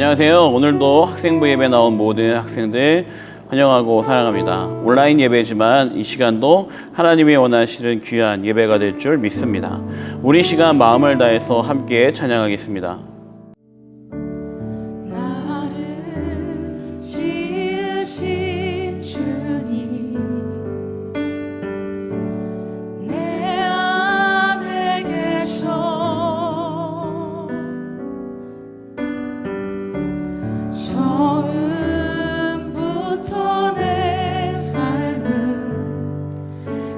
안녕하세요. 오늘도 학생부 예배 나온 모든 학생들 환영하고 사랑합니다. 온라인 예배지만 이 시간도 하나님이 원하시는 귀한 예배가 될 줄 믿습니다. 우리 시간 마음을 다해서 함께 찬양하겠습니다. 나를 지으신 주님, 내 안에 계셔. 처음부터 내 삶은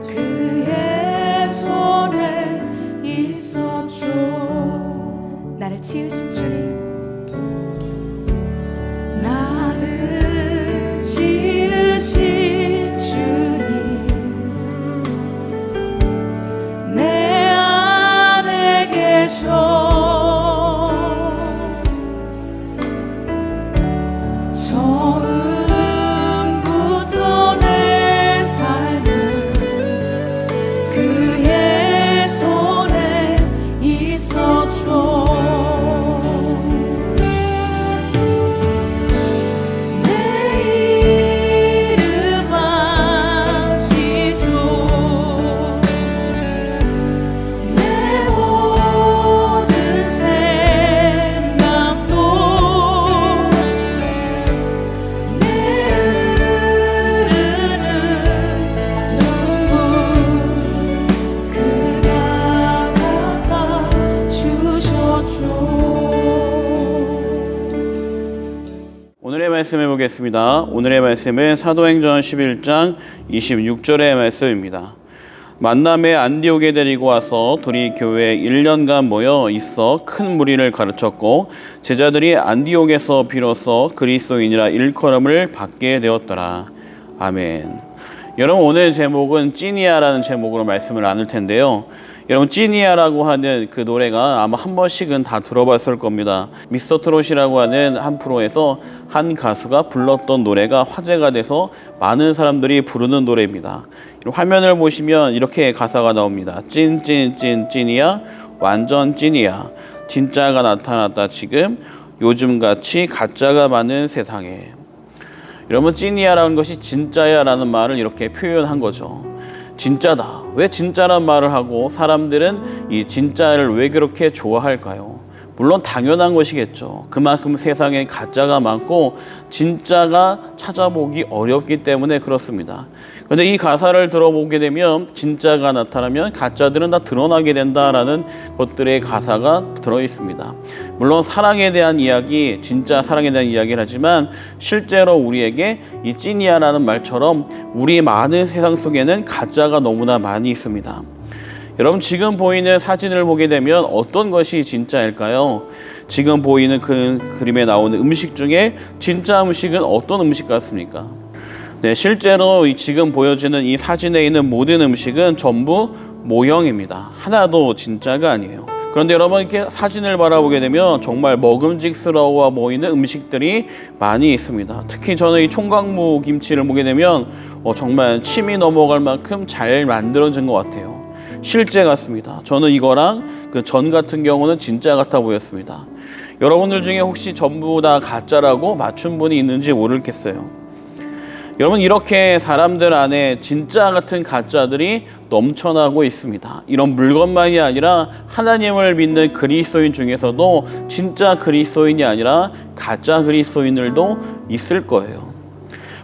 그의 손에 있었죠. 나를 지으신 주님, 나를 지으신 주님, 내 안에 계셔. 처음부터 내 삶은 그의 손에 있었죠. 내 이름 아시죠. 내 모든 생각도 내 흐르는 눈물 그가 닦아주셨죠. 오늘의 말씀 해보겠습니다. 오늘의 말씀은 사도행전 11장 26절의 말씀입니다. 만남에 안디옥에 데리고 와서 둘이 교회에 1년간 모여 있어 큰 무리를 가르쳤고 제자들이 안디옥에서 비로소 그리스도인이라 일컬음을 받게 되었더라. 아멘. 여러분, 오늘 제목은 찐이야라는 제목으로 말씀을 나눌 텐데요. 여러분, 찐이야라고 하는 그 노래가 아마 한 번씩은 다 들어봤을 겁니다. 미스터 트롯이라고 하는 한 프로에서 한 가수가 불렀던 노래가 화제가 돼서 많은 사람들이 부르는 노래입니다. 화면을 보시면 이렇게 가사가 나옵니다. 찐이야, 완전 찐이야. 진짜가 나타났다 지금, 요즘같이 가짜가 많은 세상에. 여러분, 찐이야라는 것이 진짜야라는 말을 이렇게 표현한 거죠. 진짜다. 왜 진짜란 말을 하고 사람들은 이 진짜를 왜 그렇게 좋아할까요? 물론 당연한 것이겠죠. 그만큼 세상에 가짜가 많고 진짜가 찾아보기 어렵기 때문에 그렇습니다. 그런데 이 가사를 들어보게 되면 진짜가 나타나면 가짜들은 다 드러나게 된다라는 것들의 가사가 들어있습니다. 물론 사랑에 대한 이야기, 진짜 사랑에 대한 이야기를 하지만 실제로 우리에게 이 찐이야라는 말처럼 우리 많은 세상 속에는 가짜가 너무나 많이 있습니다. 여러분, 지금 보이는 사진을 보게 되면 어떤 것이 진짜일까요? 지금 보이는 그 그림에 나오는 음식 중에 진짜 음식은 어떤 음식 같습니까? 네, 실제로 지금 보여지는 이 사진에 있는 모든 음식은 전부 모형입니다. 하나도 진짜가 아니에요. 그런데 여러분, 이렇게 사진을 바라보게 되면 정말 먹음직스러워 보이는 음식들이 많이 있습니다. 특히 저는 이 총각무 김치를 보게 되면 정말 침이 넘어갈 만큼 잘 만들어진 것 같아요. 실제 같습니다. 저는 이거랑 그 전 같은 경우는 진짜 같아 보였습니다. 여러분들 중에 혹시 전부 다 가짜라고 맞춘 분이 있는지 모르겠어요. 여러분, 이렇게 사람들 안에 진짜 같은 가짜들이 넘쳐나고 있습니다. 이런 물건만이 아니라 하나님을 믿는 그리스도인 중에서도 진짜 그리스도인이 아니라 가짜 그리스도인들도 있을 거예요.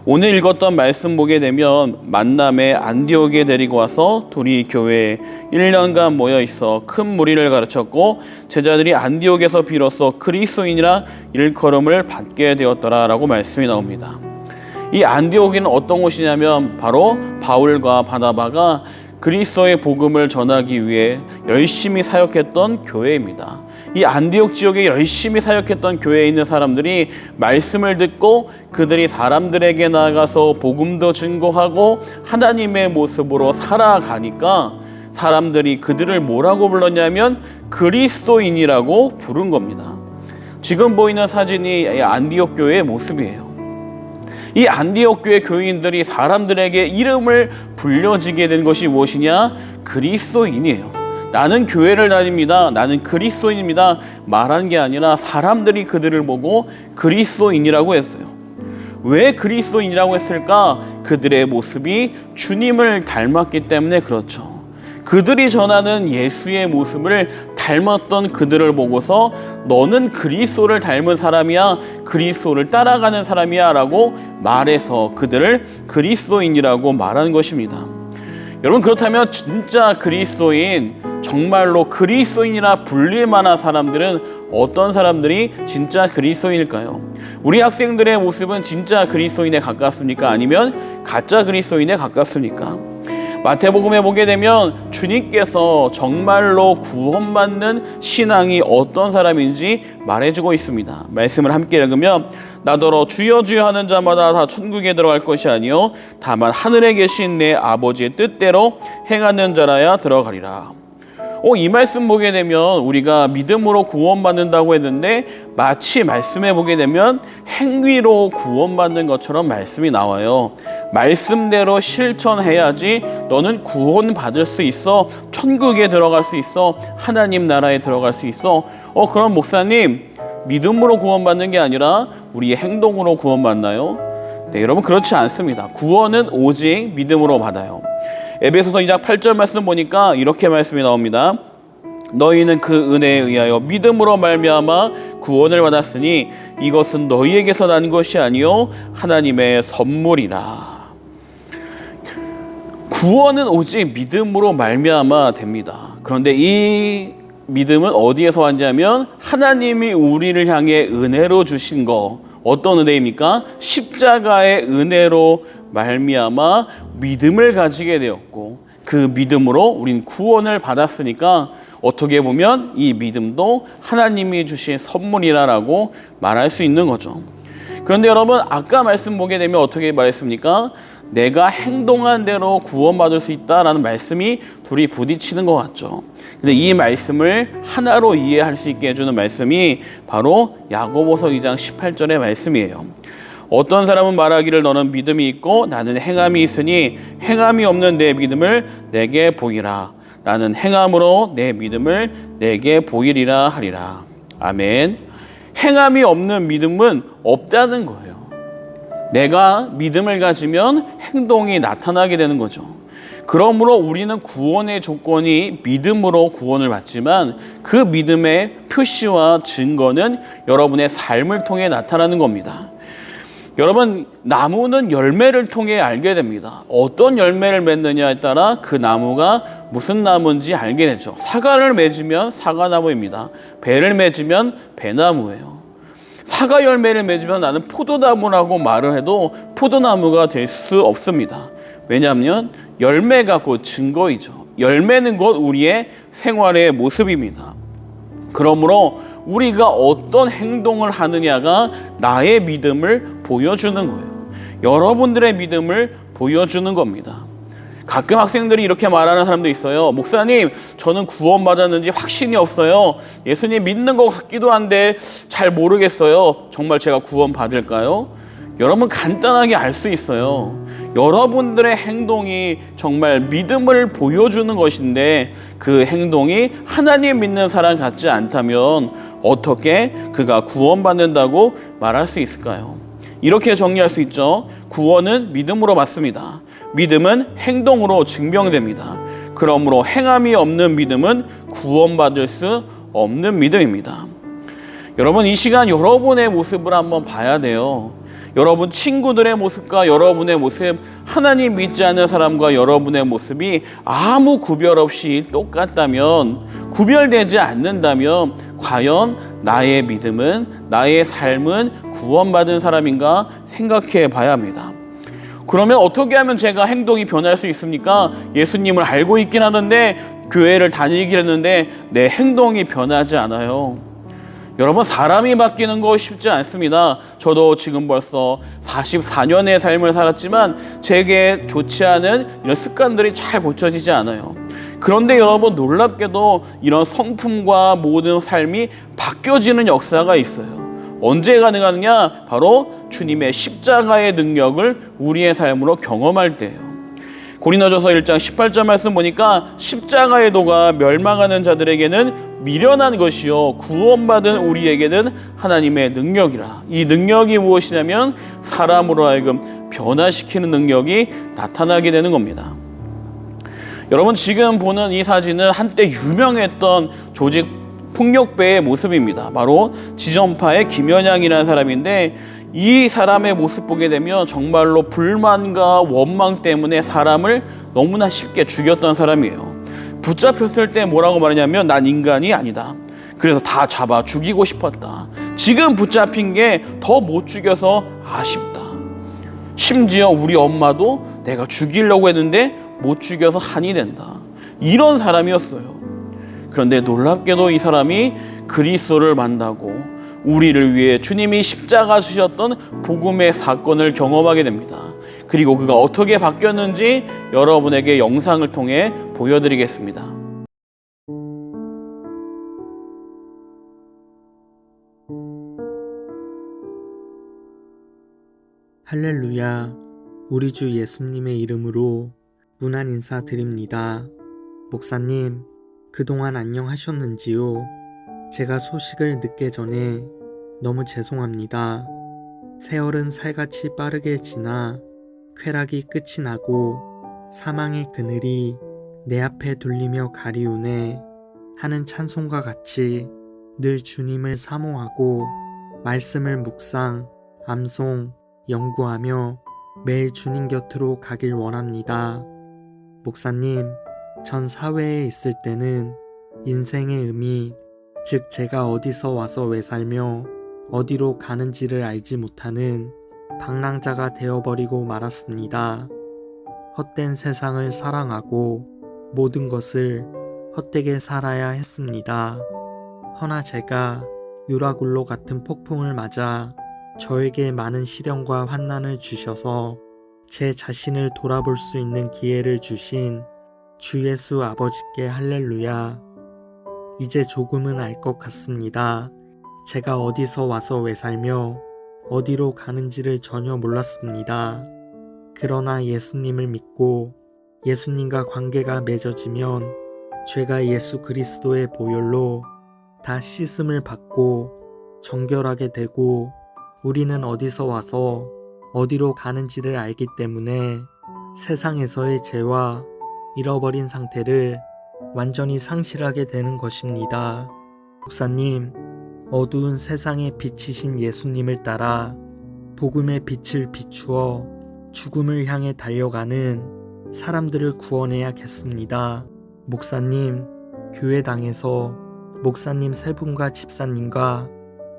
오늘 읽었던 말씀 보게 되면 만남에 안디옥에 데리고 와서 둘이 교회에 1년간 모여 있어 큰 무리를 가르쳤고 제자들이 안디옥에서 비로소 그리스도인이라 일컬음을 받게 되었더라라고 말씀이 나옵니다. 이 안디옥에는 어떤 곳이냐면 바로 바울과 바나바가 그리스도의 복음을 전하기 위해 열심히 사역했던 교회입니다. 이 안디옥 지역에 열심히 사역했던 교회에 있는 사람들이 말씀을 듣고 그들이 사람들에게 나가서 복음도 증거하고 하나님의 모습으로 살아가니까 사람들이 그들을 뭐라고 불렀냐면 그리스도인이라고 부른 겁니다. 지금 보이는 사진이 안디옥 교회의 모습이에요. 이 안디옥 교회 교인들이 사람들에게 이름을 불려지게 된 것이 무엇이냐? 그리스도인이에요. 나는 교회를 다닙니다. 나는 그리스도인입니다. 말한 게 아니라 사람들이 그들을 보고 그리스도인이라고 했어요. 왜 그리스도인이라고 했을까? 그들의 모습이 주님을 닮았기 때문에 그렇죠. 그들이 전하는 예수의 모습을 닮았던 그들을 보고서 너는 그리스도를 닮은 사람이야, 그리스도를 따라가는 사람이야 라고 말해서 그들을 그리스도인이라고 말한 것입니다. 여러분, 그렇다면 진짜 그리스도인, 정말로 그리스도인이라 불릴 만한 사람들은 어떤 사람들이 진짜 그리스도인일까요? 우리 학생들의 모습은 진짜 그리스도인에 가깝습니까? 아니면 가짜 그리스도인에 가깝습니까? 마태복음에 보게 되면 주님께서 정말로 구원받는 신앙이 어떤 사람인지 말해주고 있습니다. 말씀을 함께 읽으면 나더러 주여 주여 하는 자마다 다 천국에 들어갈 것이 아니요 다만 하늘에 계신 내 아버지의 뜻대로 행하는 자라야 들어가리라. 이 말씀 보게 되면 우리가 믿음으로 구원받는다고 했는데 마치 말씀에 보게 되면 행위로 구원받는 것처럼 말씀이 나와요. 말씀대로 실천해야지 너는 구원받을 수 있어, 천국에 들어갈 수 있어, 하나님 나라에 들어갈 수 있어. 그럼 목사님, 믿음으로 구원받는 게 아니라 우리의 행동으로 구원받나요? 네, 여러분, 그렇지 않습니다. 구원은 오직 믿음으로 받아요. 에베소서 2장 8절 말씀 보니까 이렇게 말씀이 나옵니다. 너희는 그 은혜에 의하여 믿음으로 말미암아 구원을 받았으니 이것은 너희에게서 난 것이 아니요 하나님의 선물이라. 구원은 오직 믿음으로 말미암아 됩니다. 그런데 이 믿음은 어디에서 왔냐면 하나님이 우리를 향해 은혜로 주신 거, 어떤 은혜입니까? 십자가의 은혜로 말미암아 믿음을 가지게 되었고 그 믿음으로 우린 구원을 받았으니까 어떻게 보면 이 믿음도 하나님이 주신 선물이라고 말할 수 있는 거죠. 그런데 여러분, 아까 말씀 보게 되면 어떻게 말했습니까? 내가 행동한 대로 구원받을 수 있다라는 말씀이 둘이 부딪히는 것 같죠. 근데 이 말씀을 하나로 이해할 수 있게 해주는 말씀이 바로 야고보서 2장 18절의 말씀이에요. 어떤 사람은 말하기를 너는 믿음이 있고 나는 행함이 있으니 행함이 없는 내 믿음을 내게 보이라. 나는 행함으로 내 믿음을 내게 보이리라 하리라. 아멘. 행함이 없는 믿음은 없다는 거예요. 내가 믿음을 가지면 행동이 나타나게 되는 거죠. 그러므로 우리는 구원의 조건이 믿음으로 구원을 받지만 그 믿음의 표시와 증거는 여러분의 삶을 통해 나타나는 겁니다. 여러분, 나무는 열매를 통해 알게 됩니다. 어떤 열매를 맺느냐에 따라 그 나무가 무슨 나무인지 알게 되죠. 사과를 맺으면 사과나무입니다. 배를 맺으면 배나무예요. 사과 열매를 맺으면 나는 포도나무라고 말을 해도 포도나무가 될 수 없습니다. 왜냐하면 열매가 곧 증거이죠. 열매는 곧 우리의 생활의 모습입니다. 그러므로 우리가 어떤 행동을 하느냐가 나의 믿음을 보여주는 거예요. 여러분들의 믿음을 보여주는 겁니다. 가끔 학생들이 이렇게 말하는 사람도 있어요. 목사님, 저는 구원받았는지 확신이 없어요. 예수님 믿는 것 같기도 한데 잘 모르겠어요. 정말 제가 구원받을까요? 여러분, 간단하게 알 수 있어요. 여러분들의 행동이 정말 믿음을 보여주는 것인데 그 행동이 하나님 믿는 사람 같지 않다면 어떻게 그가 구원받는다고 말할 수 있을까요? 이렇게 정리할 수 있죠. 구원은 믿음으로 받습니다. 믿음은 행동으로 증명됩니다. 그러므로 행함이 없는 믿음은 구원받을 수 없는 믿음입니다. 여러분, 이 시간 여러분의 모습을 한번 봐야 돼요. 여러분 친구들의 모습과 여러분의 모습, 하나님 믿지 않는 사람과 여러분의 모습이 아무 구별 없이 똑같다면, 구별되지 않는다면 과연 나의 믿음은, 나의 삶은 구원받은 사람인가 생각해 봐야 합니다. 그러면 어떻게 하면 제가 행동이 변할 수 있습니까? 예수님을 알고 있긴 하는데, 교회를 다니긴 했는데 내 행동이 변하지 않아요. 여러분, 사람이 바뀌는 거 쉽지 않습니다. 저도 지금 벌써 44년의 삶을 살았지만 제게 좋지 않은 이런 습관들이 잘 고쳐지지 않아요. 그런데 여러분, 놀랍게도 이런 성품과 모든 삶이 바뀌어지는 역사가 있어요. 언제 가능하느냐? 바로 주님의 십자가의 능력을 우리의 삶으로 경험할 때예요. 고린도전서 1장 18절 말씀 보니까 십자가의 도가 멸망하는 자들에게는 미련한 것이요 구원받은 우리에게는 하나님의 능력이라. 이 능력이 무엇이냐면 사람으로 하여금 변화시키는 능력이 나타나게 되는 겁니다. 여러분, 지금 보는 이 사진은 한때 유명했던 조직 폭력배의 모습입니다. 바로 지존파의 김연양이라는 사람인데, 이 사람의 모습 보게 되면 정말로 불만과 원망 때문에 사람을 너무나 쉽게 죽였던 사람이에요. 붙잡혔을 때 뭐라고 말하냐면 난 인간이 아니다. 그래서 다 잡아 죽이고 싶었다. 지금 붙잡힌 게 더 못 죽여서 아쉽다. 심지어 우리 엄마도 내가 죽이려고 했는데 못 죽여서 한이 된다. 이런 사람이었어요. 그런데 놀랍게도 이 사람이 그리스도를 만나고 우리를 위해 주님이 십자가 주셨던 복음의 사건을 경험하게 됩니다. 그리고 그가 어떻게 바뀌었는지 여러분에게 영상을 통해 보여드리겠습니다. 할렐루야, 우리 주 예수님의 이름으로 문안 인사드립니다. 목사님, 그동안 안녕하셨는지요? 제가 소식을 듣기 전에 너무 죄송합니다. 세월은 살같이 빠르게 지나 쾌락이 끝이 나고 사망의 그늘이 내 앞에 둘리며 가리우네 하는 찬송과 같이 늘 주님을 사모하고 말씀을 묵상, 암송, 연구하며 매일 주님 곁으로 가길 원합니다. 목사님, 전 사회에 있을 때는 인생의 의미, 즉 제가 어디서 와서 왜 살며 어디로 가는지를 알지 못하는 방랑자가 되어버리고 말았습니다. 헛된 세상을 사랑하고 모든 것을 헛되게 살아야 했습니다. 허나 제가 유라굴로 같은 폭풍을 맞아 저에게 많은 시련과 환난을 주셔서 제 자신을 돌아볼 수 있는 기회를 주신 주 예수 아버지께 할렐루야. 이제 조금은 알 것 같습니다. 제가 어디서 와서 왜 살며 어디로 가는지를 전혀 몰랐습니다. 그러나 예수님을 믿고 예수님과 관계가 맺어지면 죄가 예수 그리스도의 보혈로 다 씻음을 받고 정결하게 되고 우리는 어디서 와서 어디로 가는지를 알기 때문에 세상에서의 죄와 잃어버린 상태를 완전히 상실하게 되는 것입니다. 목사님, 어두운 세상의 빛이신 예수님을 따라 복음의 빛을 비추어 죽음을 향해 달려가는 사람들을 구원해야겠습니다. 목사님, 교회당에서 목사님 세 분과 집사님과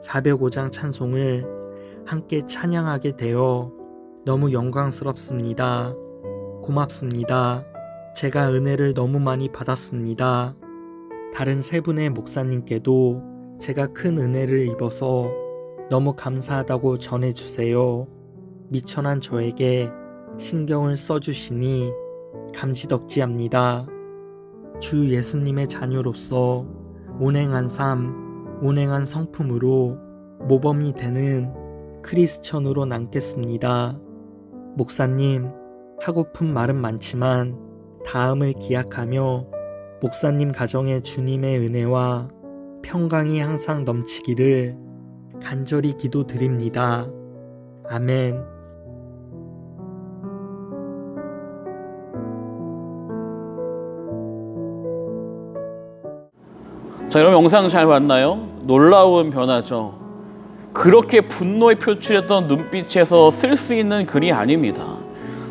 405장 찬송을 함께 찬양하게 되어 너무 영광스럽습니다. 고맙습니다. 제가 은혜를 너무 많이 받았습니다. 다른 세 분의 목사님께도 제가 큰 은혜를 입어서 너무 감사하다고 전해주세요. 미천한 저에게 신경을 써주시니 감지덕지합니다. 주 예수님의 자녀로서 온행한 삶, 온행한 성품으로 모범이 되는 크리스천으로 남겠습니다. 목사님, 하고픈 말은 많지만 다음을 기약하며 목사님 가정에 주님의 은혜와 평강이 항상 넘치기를 간절히 기도드립니다. 아멘. 자, 여러분 영상 잘 봤나요? 놀라운 변화죠. 그렇게 분노에 표출했던 눈빛에서 쓸 수 있는 글이 아닙니다.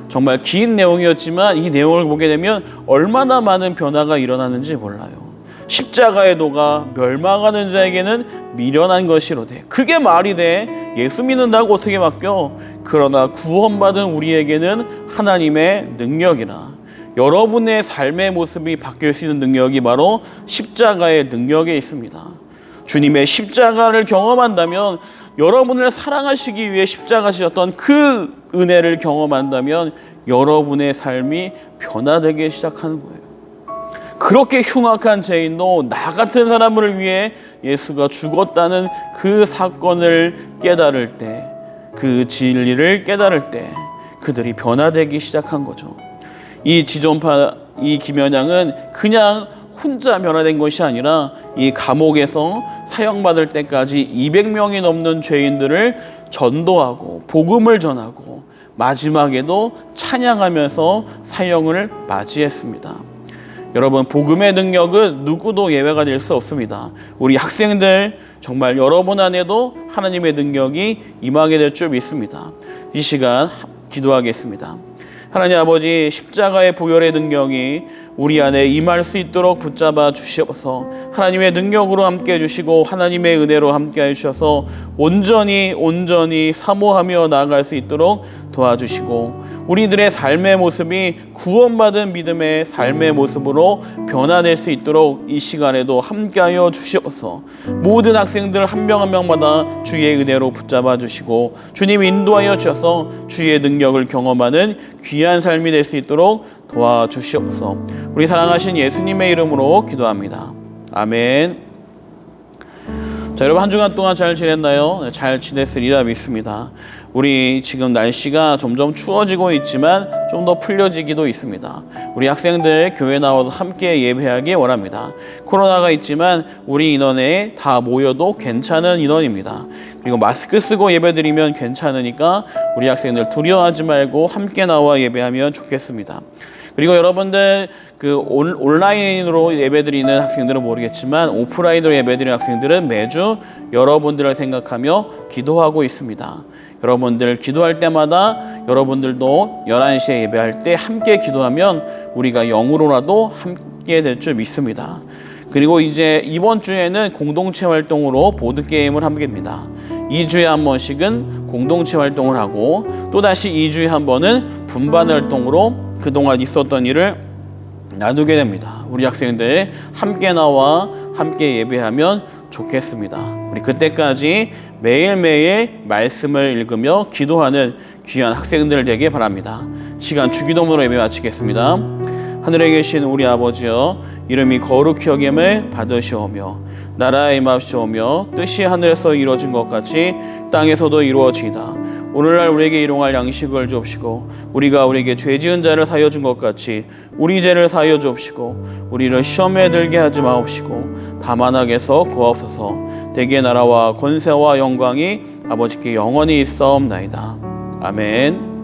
정말 긴 내용이었지만 이 내용을 보게 되면 얼마나 많은 변화가 일어나는지 몰라요. 십자가의 도가 멸망하는 자에게는 미련한 것이로되, 그게 말이 돼? 예수 믿는다고 어떻게 바뀌어? 그러나 구원받은 우리에게는 하나님의 능력이라. 여러분의 삶의 모습이 바뀔 수 있는 능력이 바로 십자가의 능력에 있습니다. 주님의 십자가를 경험한다면, 여러분을 사랑하시기 위해 십자가 지셨던 그 은혜를 경험한다면 여러분의 삶이 변화되기 시작하는 거예요. 그렇게 흉악한 죄인도 나 같은 사람을 위해 예수가 죽었다는 그 사건을 깨달을 때, 그 진리를 깨달을 때 그들이 변화되기 시작한 거죠. 이 지존파 이 김연양은 그냥 혼자 변화된 것이 아니라 이 감옥에서 사형받을 때까지 200명이 넘는 죄인들을 전도하고 복음을 전하고 마지막에도 찬양하면서 사형을 맞이했습니다. 여러분, 복음의 능력은 누구도 예외가 될 수 없습니다. 우리 학생들 정말 여러분 안에도 하나님의 능력이 임하게 될 줄 믿습니다. 이 시간 기도하겠습니다. 하나님 아버지, 십자가의 보혈의 능력이 우리 안에 임할 수 있도록 붙잡아 주시옵소서. 하나님의 능력으로 함께 해주시고 하나님의 은혜로 함께 해주셔서 온전히 사모하며 나아갈 수 있도록 도와주시고 우리들의 삶의 모습이 구원받은 믿음의 삶의 모습으로 변화될 수 있도록 이 시간에도 함께하여 주시옵소서. 모든 학생들 한 명 한 명마다 주의 은혜로 붙잡아 주시고 주님 인도하여 주셔서 주의 능력을 경험하는 귀한 삶이 될 수 있도록 도와주시옵소서. 우리 사랑하신 예수님의 이름으로 기도합니다. 아멘. 자, 여러분 한 주간 동안 잘 지냈나요? 잘 지냈으리라 믿습니다. 우리 지금 날씨가 점점 추워지고 있지만 좀 더 풀려지기도 있습니다. 우리 학생들 교회 나와서 함께 예배하기 원합니다. 코로나가 있지만 우리 인원에 다 모여도 괜찮은 인원입니다. 그리고 마스크 쓰고 예배드리면 괜찮으니까 우리 학생들 두려워하지 말고 함께 나와 예배하면 좋겠습니다. 그리고 여러분들 온라인으로 예배드리는 학생들은 모르겠지만 오프라인으로 예배드리는 학생들은 매주 여러분들을 생각하며 기도하고 있습니다. 여러분들 기도할 때마다 여러분들도 11시에 예배할 때 함께 기도하면 우리가 영으로라도 함께 될 줄 믿습니다. 그리고 이제 이번 주에는 공동체 활동으로 보드게임을 하게 됩니다. 2주에 한 번씩은 공동체 활동을 하고 또다시 2주에 한 번은 분반 활동으로 그동안 있었던 일을 나누게 됩니다. 우리 학생들 함께 나와 함께 예배하면 좋겠습니다. 우리 그때까지 매일매일 말씀을 읽으며 기도하는 귀한 학생들 되길 바랍니다. 시간 주기도문으로 예배 마치겠습니다. 하늘에 계신 우리 아버지여, 이름이 거룩히 여김을 받으시오며 나라에 임하시오며 뜻이 하늘에서 이루어진 것 같이 땅에서도 이루어지이다. 오늘날 우리에게 일용할 양식을 주옵시고 우리가 우리에게 죄 지은 자를 사하여 준 것 같이 우리 죄를 사하여 주옵시고 우리를 시험에 들게 하지 마옵시고 다만 악에서 구하옵소서. 대개 나라와 권세와 영광이 아버지께 영원히 있사옵나이다. 아멘.